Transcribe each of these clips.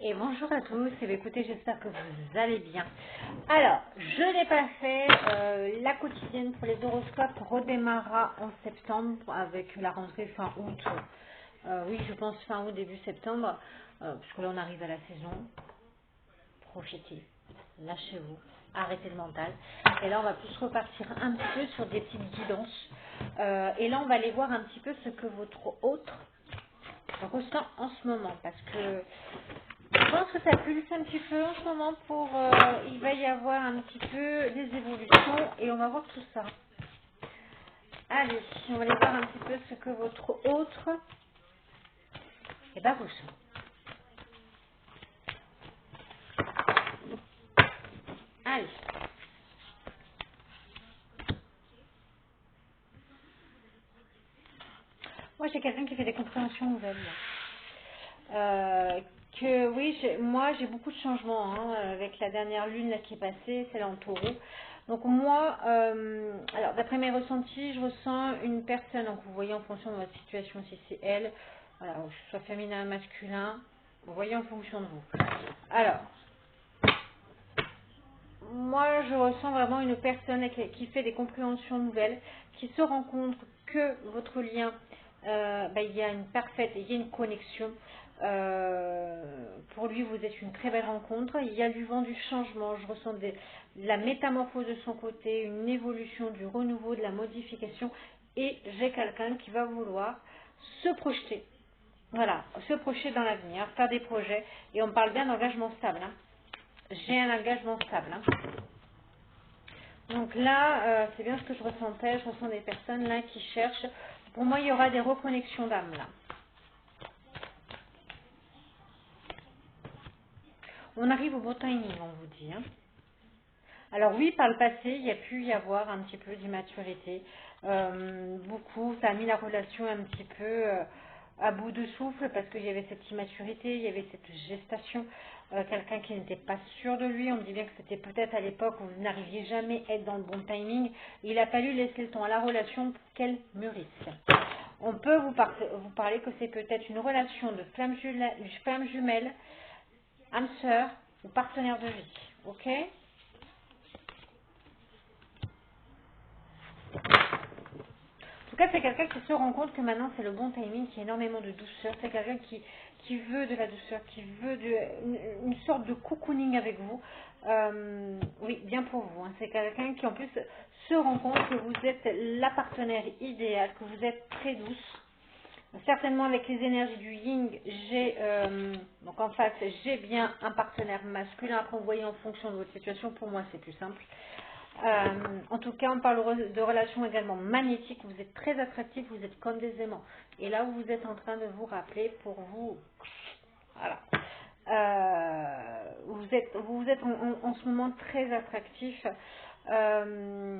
Et bonjour à tous, et bien, écoutez, j'espère que vous allez bien. Alors, je n'ai pas fait, la quotidienne pour les horoscopes redémarrera en septembre avec la rentrée fin août. Oui, je pense fin août, début septembre, parce que là on arrive à la saison. Profitez, lâchez-vous, arrêtez le mental. Et là on va plus repartir un petit peu sur des petites guidances. Et là on va aller voir un petit peu ce que votre autre ressent en ce moment, parce que je pense que ça pulse un petit peu en ce moment pour il va y avoir un petit peu des évolutions et on va voir tout ça. Allez, on va aller voir un petit peu ce que votre autre ressent. Allez. Moi j'ai quelqu'un qui fait des compréhensions nouvelles. Que oui, moi j'ai beaucoup de changements avec la dernière lune là, qui est passée, celle en taureau. Donc moi, alors d'après mes ressentis, je ressens une personne, donc vous voyez en fonction de votre situation si c'est elle, voilà, que ce soit féminin, masculin, vous voyez en fonction de vous. Alors, moi je ressens vraiment une personne qui fait des compréhensions nouvelles, qui se rend compte que votre lien, il y a une parfaite, il y a une connexion. Pour lui, vous êtes une très belle rencontre. Il y a du vent, du changement. Je ressens de la métamorphose de son côté, une évolution, du renouveau, de la modification. Et j'ai quelqu'un qui va vouloir se projeter. Voilà, se projeter dans l'avenir, faire des projets. Et on parle bien d'engagement stable. J'ai un engagement stable. Donc là, c'est bien ce que je ressentais. Je ressens des personnes là qui cherchent. Pour moi, il y aura des reconnexions d'âme là. On arrive au bon timing, on vous dit. Alors oui, par le passé, il y a pu y avoir un petit peu d'immaturité. Beaucoup, ça a mis la relation un petit peu à bout de souffle parce qu'il y avait cette immaturité, il y avait cette gestation. Quelqu'un qui n'était pas sûr de lui, on me dit bien que c'était peut-être à l'époque où vous n'arriviez jamais à être dans le bon timing. Il a fallu laisser le temps à la relation pour qu'elle mûrisse. On peut vous parler que c'est peut-être une relation de flamme jumelle, âme sœur ou partenaire de vie. Ok ? En tout cas, c'est quelqu'un qui se rend compte que maintenant c'est le bon timing, qui a énormément de douceur. C'est quelqu'un qui veut de la douceur, qui veut une sorte de cocooning avec vous. Oui, bien pour vous. C'est quelqu'un qui en plus se rend compte que vous êtes la partenaire idéale, que vous êtes très douce. Certainement avec les énergies du yin, donc en face, j'ai bien un partenaire masculin. Après, vous voyez en fonction de votre situation, pour moi c'est plus simple. En tout cas, on parle de relations également magnétiques. Vous êtes très attractifs, vous êtes comme des aimants. Et là, vous êtes en train de vous rappeler pour vous. Voilà. Vous êtes en ce moment très attractif. On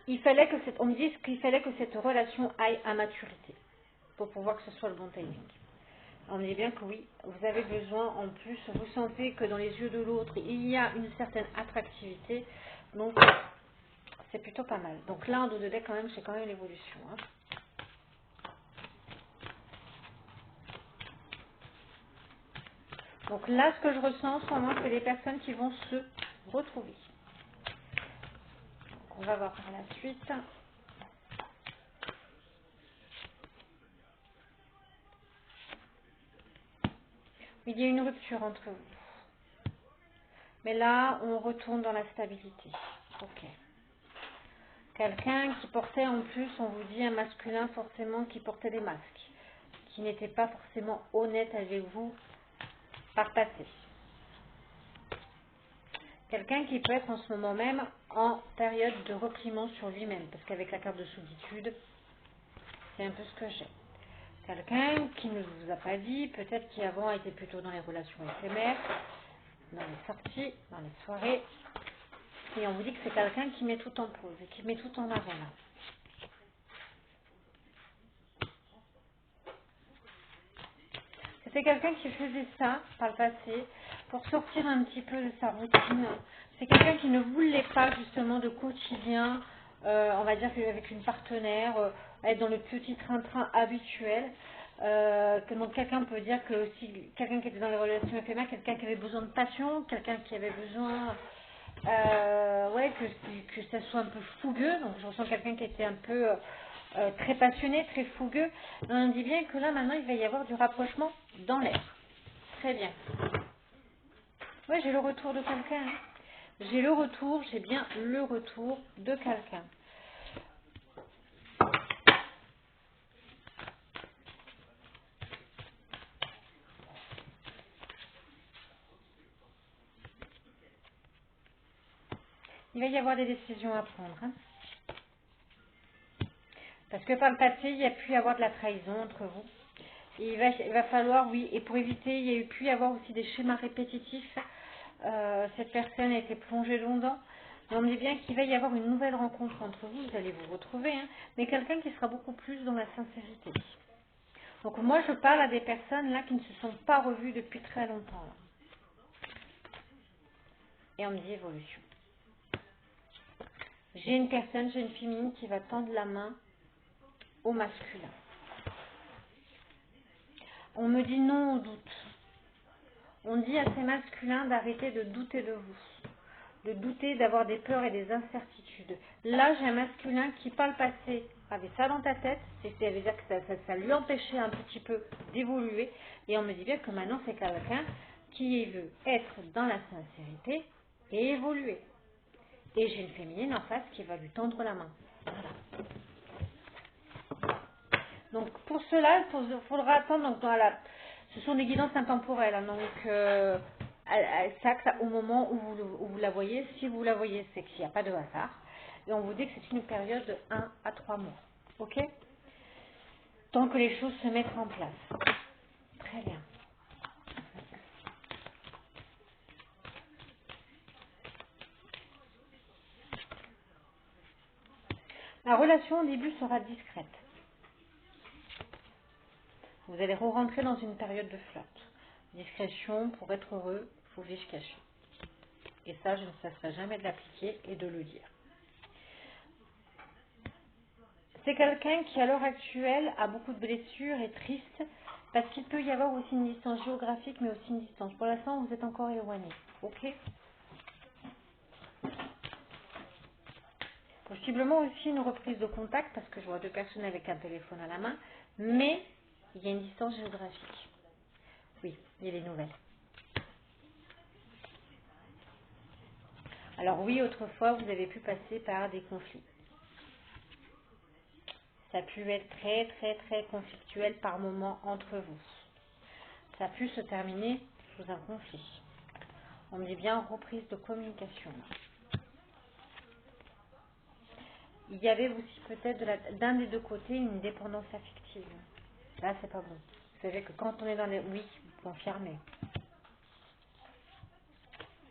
me dit qu'il fallait que cette relation aille à maturité pour pouvoir que ce soit le bon timing. On me dit bien que oui, vous avez besoin, en plus, vous sentez que dans les yeux de l'autre, il y a une certaine attractivité. Donc, c'est plutôt pas mal. Donc là, en dos de deck, quand même, c'est quand même l'évolution. Donc là, ce que je ressens en ce moment, c'est les personnes qui vont se retrouver. Donc, on va voir par la suite. Il y a une rupture entre vous. Mais là, on retourne dans la stabilité. Ok. Quelqu'un qui portait en plus, on vous dit, un masculin forcément qui portait des masques, qui n'était pas forcément honnête avec vous par passé. Quelqu'un qui peut être en ce moment même en période de repliement sur lui-même, parce qu'avec la carte de solitude, c'est un peu ce que j'ai. Quelqu'un qui ne vous a pas dit, peut-être qui avant a été plutôt dans les relations éphémères, dans les sorties, dans les soirées, et on vous dit que c'est quelqu'un qui met tout en pause et qui met tout en avant là. C'était quelqu'un qui faisait ça par le passé pour sortir un petit peu de sa routine. C'est quelqu'un qui ne voulait pas justement de quotidien, on va dire avec une partenaire, être dans le petit train-train habituel. Donc quelqu'un peut dire que si quelqu'un qui était dans les relations éphémères, quelqu'un qui avait besoin de passion, quelqu'un qui avait besoin ouais, que ça soit un peu fougueux. Donc je ressens quelqu'un qui était un peu très passionné, très fougueux. On dit bien que là maintenant il va y avoir du rapprochement dans l'air. Très bien. Ouais, j'ai le retour de quelqu'un. Hein. J'ai bien le retour de quelqu'un. Il va y avoir des décisions à prendre. Hein. Parce que par le passé, il y a pu y avoir de la trahison entre vous. Et il va falloir, oui, et pour éviter, il y a pu y avoir aussi des schémas répétitifs. Cette personne a été plongée longtemps. Mais on dit bien qu'il va y avoir une nouvelle rencontre entre vous, vous allez vous retrouver, hein, mais quelqu'un qui sera beaucoup plus dans la sincérité. Donc moi, je parle à des personnes là qui ne se sont pas revues depuis très longtemps. Là. Et on me dit évolution. J'ai une personne, j'ai une féminine qui va tendre la main au masculin. On me dit non au doute. On dit à ces masculins d'arrêter de douter de vous, de douter, d'avoir des peurs et des incertitudes. Là, j'ai un masculin qui, par le passé, avait ça dans ta tête, ça veut dire que ça lui empêchait un petit peu d'évoluer, et on me dit bien que maintenant, c'est quelqu'un qui veut être dans la sincérité et évoluer. Et j'ai une féminine en face qui va lui tendre la main. Voilà. Donc pour cela, il faudra attendre. Donc voilà, ce sont des guidances intemporelles. Hein, donc ça au moment où vous la voyez. Si vous la voyez, c'est qu'il n'y a pas de hasard. Et on vous dit que c'est une période de 1 à 3 mois. Ok? Tant que les choses se mettent en place. Très bien. La relation au début sera discrète. Vous allez re-rentrer dans une période de flotte. Discrétion, pour être heureux, il faut vivre caché. Et ça, je ne cesserai jamais de l'appliquer et de le dire. C'est quelqu'un qui, à l'heure actuelle, a beaucoup de blessures et triste, parce qu'il peut y avoir aussi une distance géographique, mais aussi une distance. Pour l'instant, vous êtes encore éloigné. Ok? Possiblement aussi une reprise de contact, parce que je vois deux personnes avec un téléphone à la main, mais il y a une distance géographique. Oui, il y a des nouvelles. Alors oui, autrefois, vous avez pu passer par des conflits. Ça a pu être très, très, très conflictuel par moments entre vous. Ça a pu se terminer sous un conflit. On me dit bien reprise de communication. Il y avait aussi peut-être d'un des deux côtés une dépendance affective. Là, c'est pas bon. Vous savez que quand on est dans les... Oui, confirmé.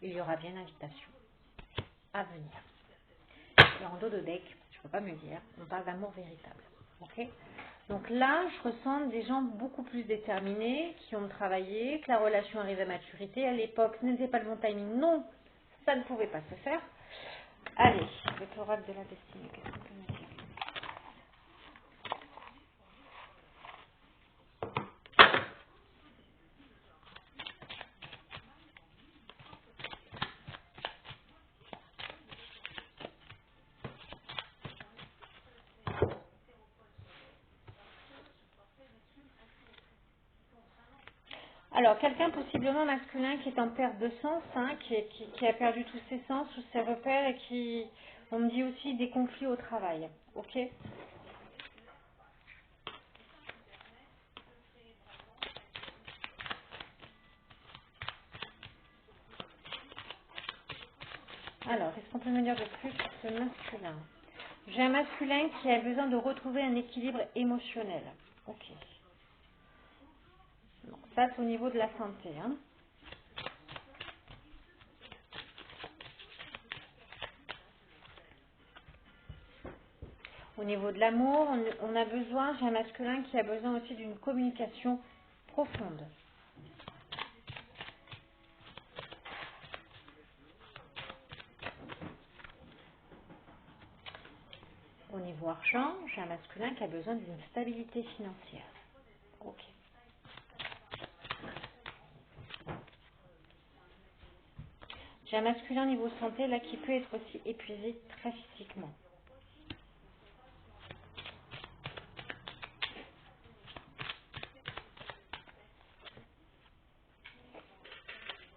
Il y aura bien l'invitation à venir. Et en dos de deck, je ne peux pas me dire, on parle d'amour véritable. Ok? Donc là, je ressens des gens beaucoup plus déterminés, qui ont travaillé, que la relation arrive à maturité. À l'époque, ce n'était pas le bon timing. Non, ça ne pouvait pas se faire. Allez, le torade de la destinée, qu'est-ce qu'on peut me dire? Alors, quelqu'un possiblement masculin qui est en perte de sens, hein, qui a perdu tous ses sens, tous ses repères et qui, on me dit aussi, des conflits au travail. Ok? Alors, qu'est-ce qu'on peut me dire de plus sur ce masculin? J'ai un masculin qui a besoin de retrouver un équilibre émotionnel. Ok. Donc, ça, c'est au niveau de la santé. Hein. Au niveau de l'amour, on a besoin, j'ai un masculin qui a besoin aussi d'une communication profonde. Au niveau argent, j'ai un masculin qui a besoin d'une stabilité financière. Ok. J'ai un masculin niveau santé là qui peut être aussi épuisé très physiquement.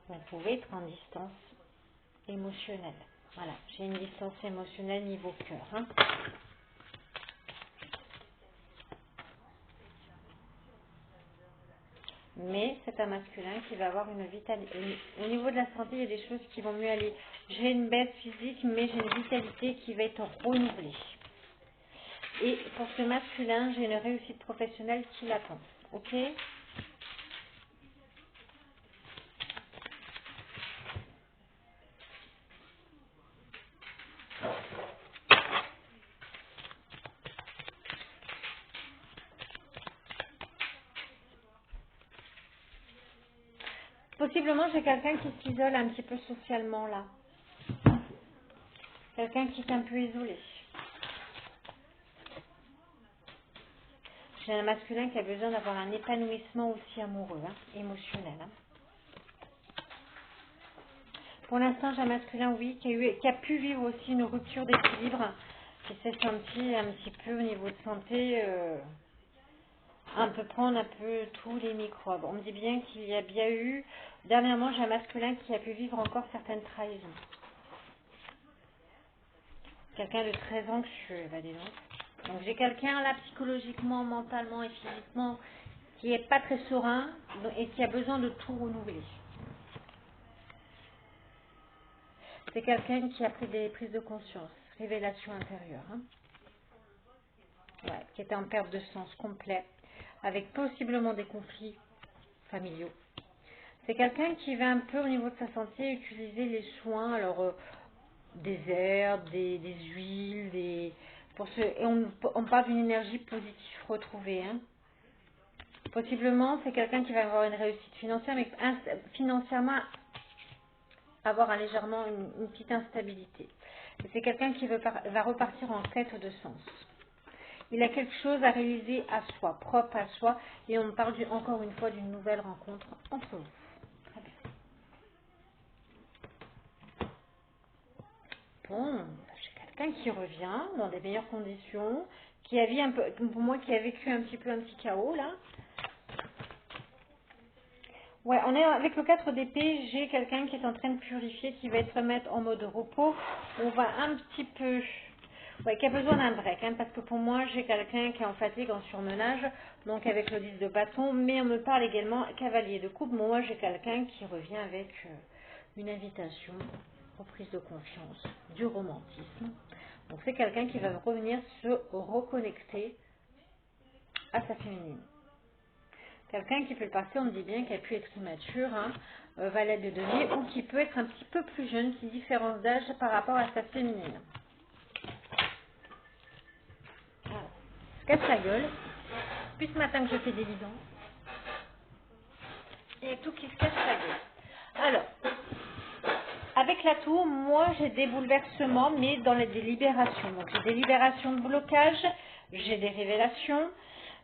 Vous pouvez être en distance émotionnelle. Voilà, j'ai une distance émotionnelle niveau cœur. Hein. Mais c'est un masculin qui va avoir une vitalité. Au niveau de la santé, il y a des choses qui vont mieux aller. J'ai une baisse physique, mais j'ai une vitalité qui va être renouvelée. Et pour ce masculin, j'ai une réussite professionnelle qui l'attend. Ok? Possiblement, j'ai quelqu'un qui s'isole un petit peu socialement là. Quelqu'un qui est un peu isolé. J'ai un masculin qui a besoin d'avoir un épanouissement aussi amoureux, hein, émotionnel. Hein. Pour l'instant, j'ai un masculin, oui, qui a pu vivre aussi une rupture d'équilibre, qui s'est senti un petit peu au niveau de santé, un peu prendre un peu tous les microbes. On me dit bien qu'il y a bien eu, dernièrement, j'ai un masculin qui a pu vivre encore certaines trahisons. Quelqu'un de très anxieux, bah dis donc. Donc j'ai quelqu'un là, psychologiquement, mentalement et physiquement, qui est pas très serein et qui a besoin de tout renouveler. C'est quelqu'un qui a pris des prises de conscience, révélation intérieure. Hein. Ouais, qui était en perte de sens complet, avec possiblement des conflits familiaux. C'est quelqu'un qui va un peu au niveau de sa santé utiliser les soins, alors des herbes, des huiles, et on parle d'une énergie positive retrouvée. Hein. Possiblement, c'est quelqu'un qui va avoir une réussite financière, mais financièrement avoir légèrement une petite instabilité. Et c'est quelqu'un qui va repartir en quête de sens. Il a quelque chose à réaliser à soi, propre à soi, et on parle encore une fois d'une nouvelle rencontre entre vous. Très bien. Bon, j'ai quelqu'un qui revient dans des meilleures conditions, qui a vécu un peu, pour moi, qui a vécu un petit peu un petit chaos là. Ouais, on est avec le 4 d'épée, j'ai quelqu'un qui est en train de purifier, qui va être mettre en mode repos. On va un petit peu, ouais, qui a besoin d'un break, hein, parce que pour moi, j'ai quelqu'un qui est en fatigue, en surmenage, donc avec le 10 de bâton, mais on me parle également cavalier de coupe. Moi, j'ai quelqu'un qui revient avec une invitation aux prises de confiance, du romantisme. Donc c'est quelqu'un qui va revenir se reconnecter à sa féminine. Quelqu'un qui peut le passer, on me dit bien qu'elle a pu être immature, hein, valet de denier, ou qui peut être un petit peu plus jeune, qui différence d'âge par rapport à sa féminine. Voilà. Je casse la gueule. Depuis ce matin que je fais des bidons. Et tout qui se casse la gueule. Alors, avec la tour, moi j'ai des bouleversements, mais dans des libérations. Donc j'ai des libérations de blocage, j'ai des révélations.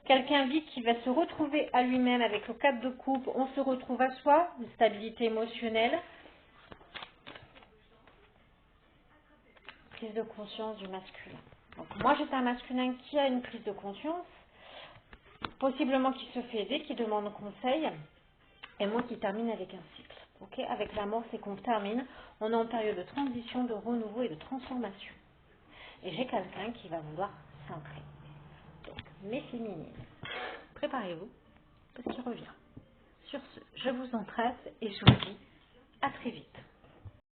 Quelqu'un vite qui va se retrouver à lui-même avec le 4 de coupe, on se retrouve à soi, une stabilité émotionnelle. Prise de conscience du masculin. Donc moi j'étais un masculin qui a une prise de conscience, possiblement qui se fait aider, qui demande conseil, et moi qui termine avec un cycle. Ok, avec la mort, c'est qu'on termine, on est en période de transition, de renouveau et de transformation. Et j'ai quelqu'un qui va vouloir s'imprimer. Donc, mes féminines, préparez-vous, parce qu'il revient. Sur ce, je vous embrasse et je vous dis à très vite.